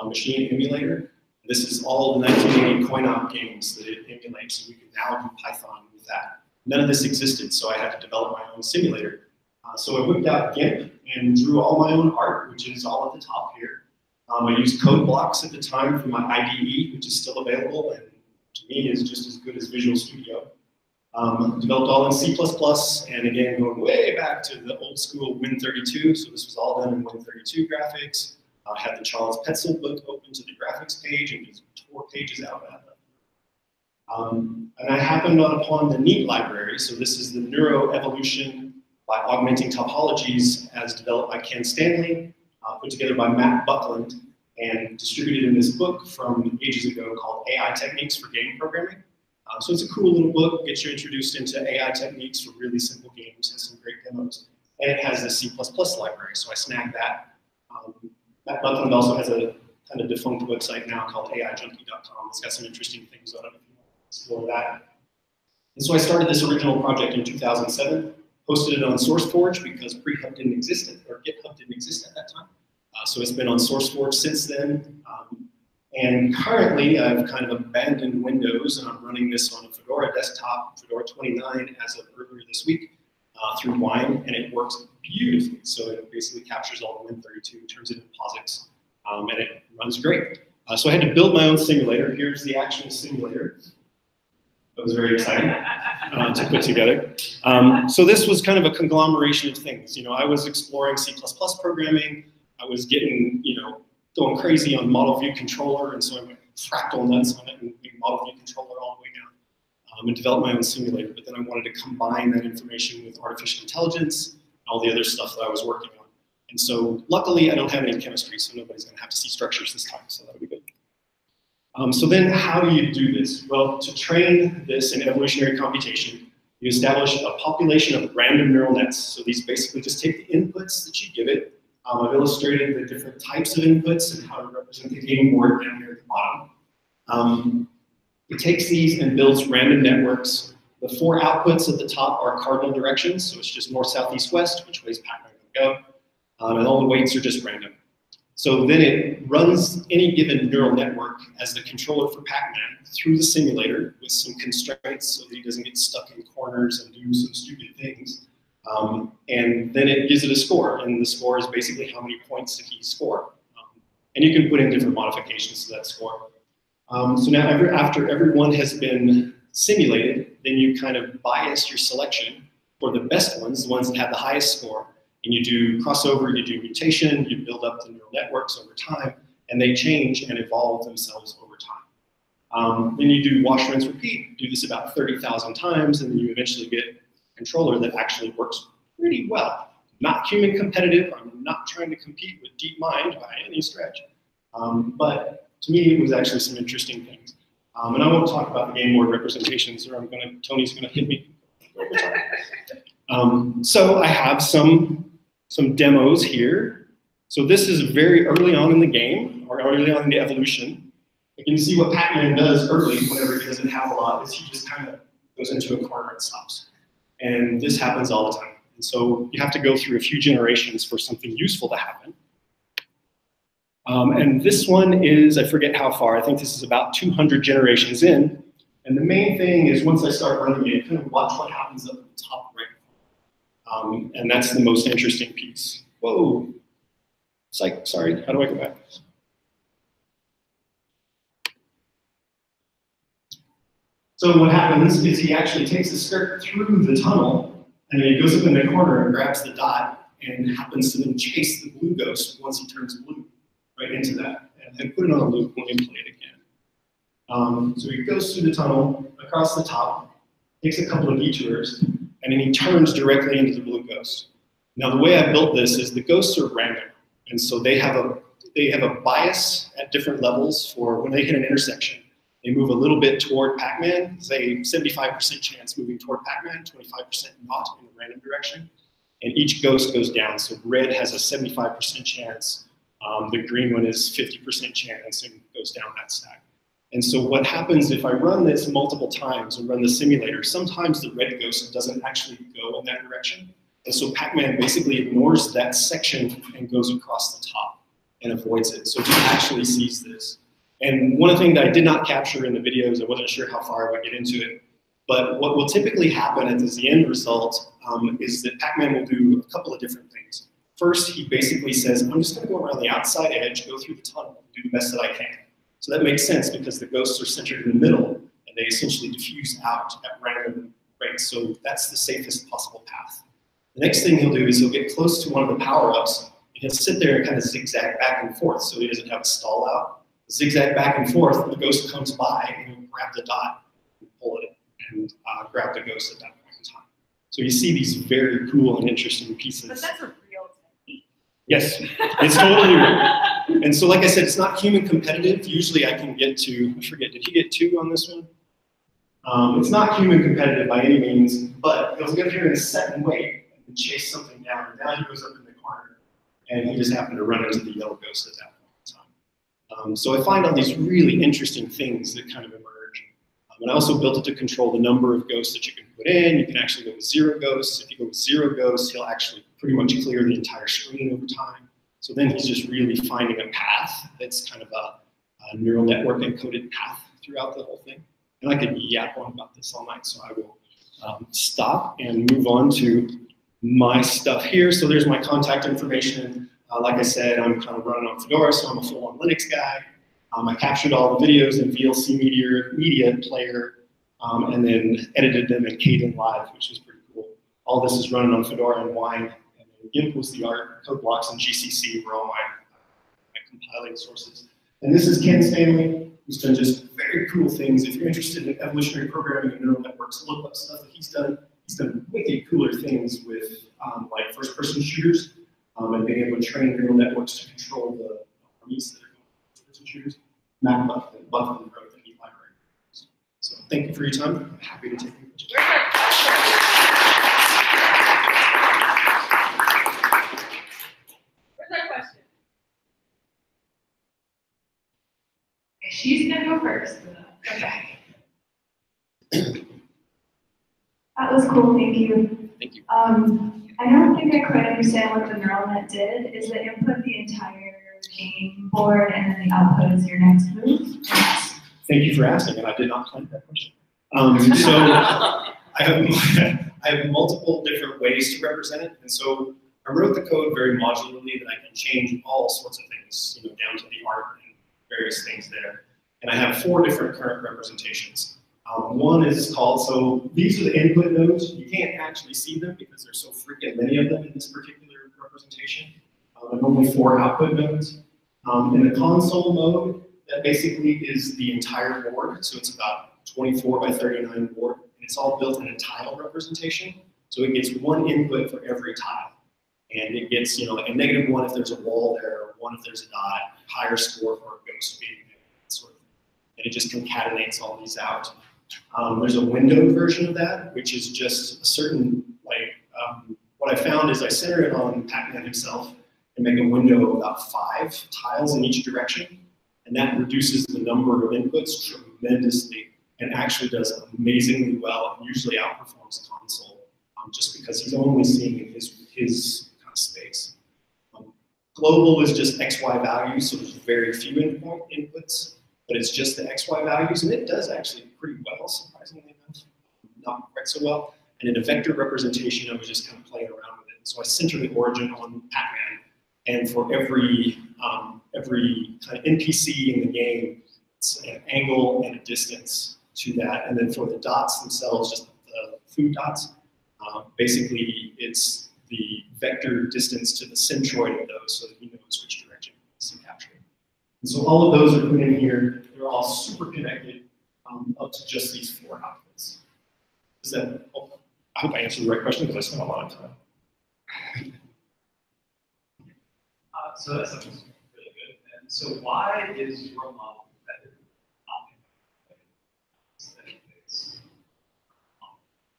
machine emulator. This is all the 1980 coin-op games that it emulates, so we can now do Python with that. None of this existed, so I had to develop my own simulator. So I whipped out GIMP and drew all my own art, which is all at the top here. I used code blocks at the time for my IDE, which is still available and to me is just as good as Visual Studio. Developed all in C++, and again, going way back to the old school Win32, so this was all done in Win32 graphics. I had the Charles Petzel book open to the graphics page and just tore pages out of that. And I happened upon the NEAT library, so this is the Neuroevolution by Augmenting Topologies as developed by Ken Stanley, put together by Matt Buckland, and distributed in this book from ages ago called AI Techniques for Game Programming. So it's a cool little book, gets you introduced into AI techniques for really simple games, has some great demos, and it has the C++ library, so I snagged that. Matt Buckland also has a kind of defunct website now called AIJunkie.com. It's got some interesting things on it if you want to explore that. And so I started this original project in 2007, posted it on SourceForge because pre-hub didn't exist, or GitHub didn't exist at that time. So it's been on SourceForge since then. And currently, I've kind of abandoned Windows, and I'm running this on a Fedora desktop, Fedora 29, as of earlier this week, through Wine, and it works beautifully. So it basically captures all the Win32, turns it into POSIX, and it runs great. So I had to build my own simulator. Here's the actual simulator. That was very exciting to put together. So this was kind of a conglomeration of things. You know, I was exploring C++ programming. I was getting, you know, going crazy on model view controller, and so I went fractal nuts on it and made model view controller all the way down, and developed my own simulator. But then I wanted to combine that information with artificial intelligence and all the other stuff that I was working on. And so luckily, I don't have any chemistry, so nobody's going to have to see structures this time, so that'll be good. So then how do you do this? Well, to train this in evolutionary computation, you establish a population of random neural nets. So these basically just take the inputs that you give it. I've illustrated the different types of inputs and how to represent the game board down here at the bottom. It takes these and builds random networks. The 4 outputs at the top are cardinal directions, so it's just north, south, east, west, which way is PacMan going to go. And all the weights are just random. So then it runs any given neural network as the controller for PacMan through the simulator with some constraints so that he doesn't get stuck in corners and do some stupid things. And then it gives it a score, and the score is basically how many points did he score. And you can put in different modifications to that score. So now after everyone has been simulated, then you kind of bias your selection for the best ones, the ones that have the highest score. And you do crossover, you do mutation, you build up the neural networks over time, and they change and evolve themselves over time. Then you do wash, rinse, repeat, do this about 30,000 times, and then you eventually get a controller that actually works pretty well. Not human competitive, I'm not trying to compete with DeepMind by any stretch. But to me, it was actually some interesting things. And I won't talk about the game board representations, or Tony's gonna hit me over time. So I have some demos here. So this is very early on in the game, or early on in the evolution. You can see what PacMan does early whenever he doesn't have a lot, is he just kind of goes into a corner and stops. And this happens all the time. And so you have to go through a few generations for something useful to happen. And this one is, I forget how far, I think this is about 200 generations in. And the main thing is once I start running it, kind of watch what happens up at the top right. And that's the most interesting piece. Whoa. Psych, sorry, how do I go back? So what happens is he actually takes the skirt through the tunnel, and then he goes up in the corner and grabs the dot, and happens to then chase the blue ghost once he turns blue right into that. And then put it on a loop when you play it again. So he goes through the tunnel, across the top, takes a couple of detours, and then he turns directly into the blue ghost. Now the way I built this is the ghosts are random, and so they have a bias at different levels for when they hit an intersection. They move a little bit toward PacMan, say 75% chance moving toward PacMan, 25% not in a random direction, and each ghost goes down. So red has a 75% chance, the green one is 50% chance and goes down that stack. And so what happens if I run this multiple times and run the simulator, sometimes the red ghost doesn't actually go in that direction. And so PacMan basically ignores that section and goes across the top and avoids it. So he actually sees this. And one of the things that I did not capture in the videos, I wasn't sure how far I would get into it, but what will typically happen as the end result is that PacMan will do a couple of different things. First, he basically says, I'm just gonna go around the outside edge, go through the tunnel, and do the best that I can. So that makes sense because the ghosts are centered in the middle and they essentially diffuse out at random rates. So that's the safest possible path. The next thing he'll do is he'll get close to one of the power-ups and he'll sit there and kind of zigzag back and forth so he doesn't have a stall out. Zigzag back and forth, the ghost comes by and he'll grab the dot and pull it and grab the ghost at that point in time. So you see these very cool and interesting pieces. But that's a real technique. Yes, it's totally real. And so like I said, it's not human competitive. Usually I can get to, I forget, did he get 2 on this one? It's not human competitive by any means, but he'll get here in a second wave and chase something down. And now he goes up in the corner and he just happened to run into the yellow ghost at that point in time. So I find all these really interesting things that kind of emerge. And I also built it to control the number of ghosts that you can put in. You can actually go with 0 ghosts. If you go with 0 ghosts, he'll actually pretty much clear the entire screen over time. So then he's just really finding a path that's kind of neural network encoded path throughout the whole thing. And I could yap on about this all night, so I will stop and move on to my stuff here. So there's my contact information. Like I said, I'm kind of running on Fedora, so I'm a full-on Linux guy. I captured all the videos in VLC media player, and then edited them in Kden Live, which is pretty cool. All this is running on Fedora and Wine. And then GIMP was the art, code blocks, and GCC were all my compiling sources. And this is Ken's family, who's done just very cool things. If you're interested in evolutionary programming and neural networks, look up stuff that he's done. He's done wicked cooler things with like first-person shooters and being able to train neural networks to control the armies that are going first-person shooters. Matt Buffett wrote the neat library. So thank you for your time. I'm happy to take your questions. Where's our question? She's gonna go first. Okay. That was cool, thank you. Thank you. I don't think I quite understand what the neural net did. Is the input the entire game board and then the output is your next move? Thank you for asking, and I did not plan that question. So I have multiple different ways to represent it, and so I wrote the code very modularly that I can change all sorts of things, down to the art and various things there. And I have 4 different current representations. One is called, so these are the input nodes. You can't actually see them because there's so freaking many of them in this particular representation. And only 4 output nodes. In the console mode, that basically is the entire board. So it's about 24 by 39 board. And it's all built in a tile representation. So it gets 1 input for every tile. And it gets, like a -1 if there's a wall there, or 1 if there's a dot, higher score for a ghost being sort of. And it just concatenates all these out. There's a windowed version of that, which is just a certain, what I found is I center it on PacMan himself and make a window of about 5 tiles in each direction. And that reduces the number of inputs tremendously and actually does amazingly well and usually outperforms console just because he's only seeing his kind of space. Global is just XY values, so there's very few inputs. But it's just the XY values, and it does actually pretty well, surprisingly enough. Not quite so well. And in a vector representation, I was just kind of playing around with it. So I center the origin on PacMan, and for every kind of NPC in the game, it's an angle and a distance to that. And then for the dots themselves, just the food dots, basically it's the vector distance to the centroid of those, so that he knows which direction to capture. And so all of those are put in here. They're all super connected up to just these 4 outputs. Is that, I hope I answered the right question because I spent a lot of time. So that sounds really good. And so why is your model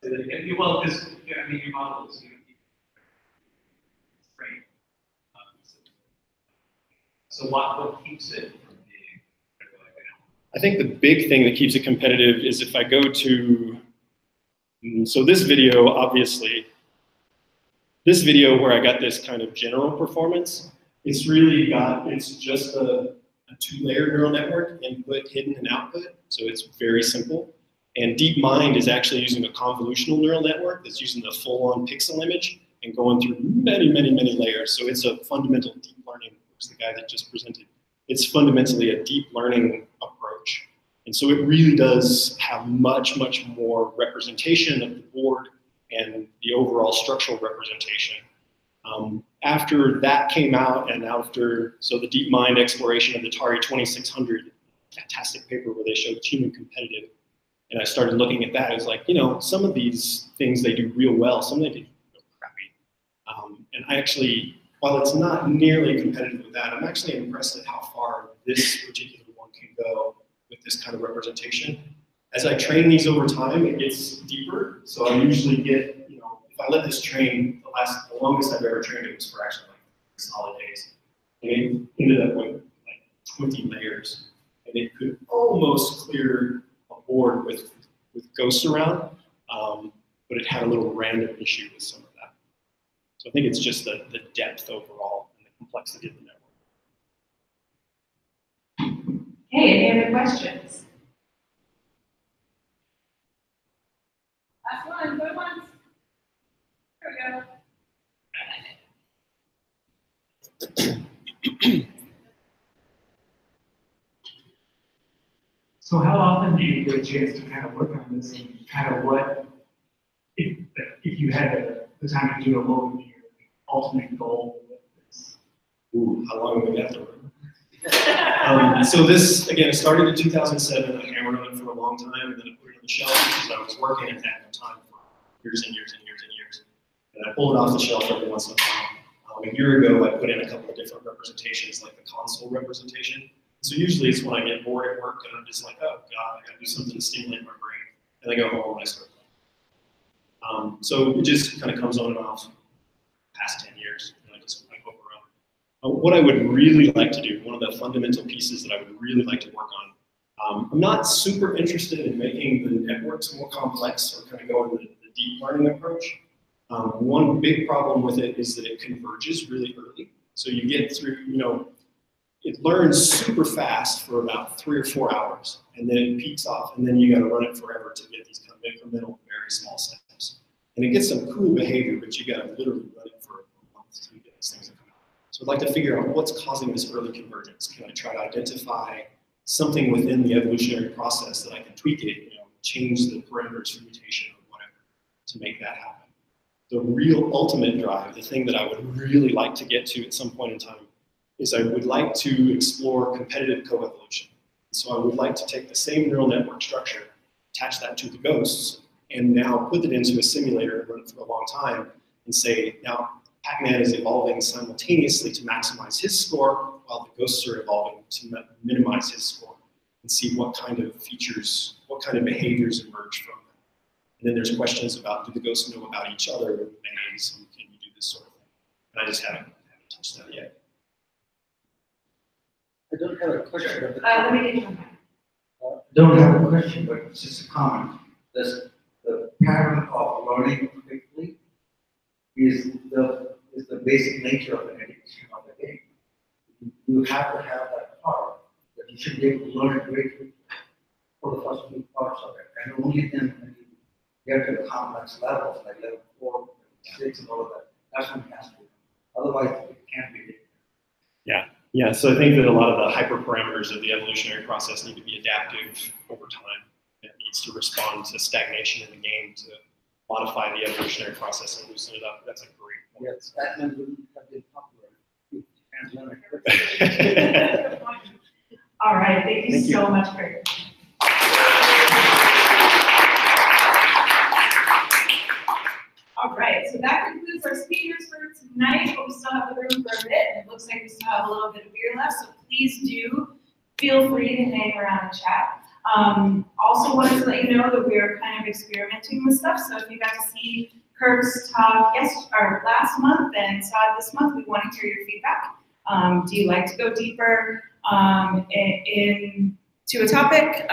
competitive? Well, because I mean, your model is great. So what keeps it from being competitive? I think the big thing that keeps it competitive is if I go to, so this video, obviously, this video where I got this kind of general performance, it's just a 2-layer neural network, input, hidden, and output. So it's very simple. And DeepMind is actually using a convolutional neural network that's using the full-on pixel image and going through many, many, many layers. So it's a fundamental deep learning, which the guy that just presented. It's fundamentally a deep learning approach. And so it really does have much, much more representation of the board and the overall structural representation. After that came out and so the DeepMind exploration of the Atari 2600, fantastic paper where they showed human competitive. And I started looking at that. I was like, some of these things they do real well, some they do real crappy. And I actually, while it's not nearly competitive with that, I'm actually impressed at how far this particular one can go with this kind of representation. As I train these over time, it gets deeper. So I usually get, if I let this train, the longest I've ever trained it was for actually like solid days. And it ended up with like 20 layers. And it could almost clear a board with ghosts around, but it had a little random issue with some of that. So I think it's just the depth overall and the complexity of the network. Hey, questions? Last one, good one. There we go. So how often do you get a chance to kind of work on this and kind of what, if you had the time to do it, what would be your ultimate goal with this? Ooh, how long would we have to run? So this, again, it started in 2007. I hammered on it for a long time, and then I put it on the shelf because I was working and had no time for years and years and years and years. And I pulled it off the shelf every once in a while. A year ago, I put in a couple of different representations, like the console representation. So usually it's when I get bored at work and I'm just like, oh God, I gotta do something to stimulate my brain. And I go home and I start playing. So it just kind of comes on and off past 10 years. And I go around. What I would really like to do, one of the fundamental pieces that I would really like to work on, I'm not super interested in making the networks more complex or kind of going the deep learning approach. One big problem with it is that it converges really early. So you get through, it learns super fast for about 3 or 4 hours, and then it peaks off, and then you got to run it forever to get these kind of incremental, very small steps. And it gets some cool behavior, but you got to literally run it for a month to get these things to come out. So I'd like to figure out what's causing this early convergence. Can I try to identify something within the evolutionary process that I can tweak it, change the parameters for mutation or whatever to make that happen? The real ultimate drive, the thing that I would really like to get to at some point in time, is I would like to explore competitive coevolution. So I would like to take the same neural network structure, attach that to the ghosts, and now put it into a simulator and run it for a long time and say, now PacMan is evolving simultaneously to maximize his score while the ghosts are evolving to minimize his score, and see what kind of features, what kind of behaviors emerge from that. And then there's questions about, do the ghosts know about each other with names, and can you do this sort of thing? And I just haven't touched that yet. I don't have a question. Let me get you Don't have a question, but it's just a comment. The pattern of learning quickly is the basic nature of the education of the game. You have to have that part that you should be able to learn it very quickly for the first few parts of it, and only then when you get to the complex levels like level 4, 6, and all of that, that's when it has to be. Otherwise, it can't be. Yeah, so I think that a lot of the hyperparameters of the evolutionary process need to be adaptive over time. It needs to respond to stagnation in the game to modify the evolutionary process and loosen it up. That's a great point. Yes, PacMan wouldn't have been popular. All right, thank you so much for your All right, so that concludes our speakers for tonight, but we still have the room for a bit. It looks like we still have a little bit of beer left, so please do feel free to hang around and chat. Also wanted to let you know that we are kind of experimenting with stuff, so if you got to see Kirk's talk last month and saw it this month, we want to hear your feedback. Do you like to go deeper into a topic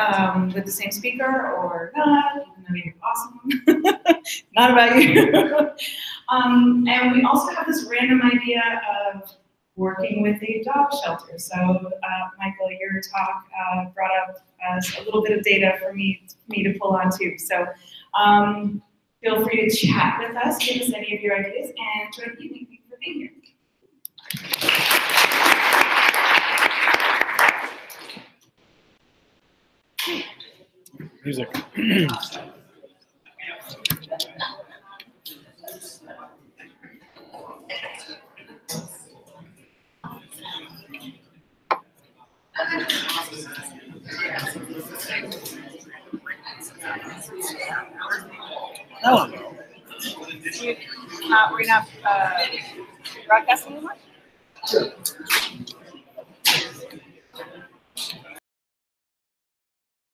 with the same speaker or not, even though you're awesome? Not about you. And we also have this random idea of working with a dog shelter. So Michael, your talk brought up a little bit of data for me to pull on too. So feel free to chat with us, give us any of your ideas, and enjoy the evening. Thank you for being here. Music. Oh. We're not broadcasting anymore?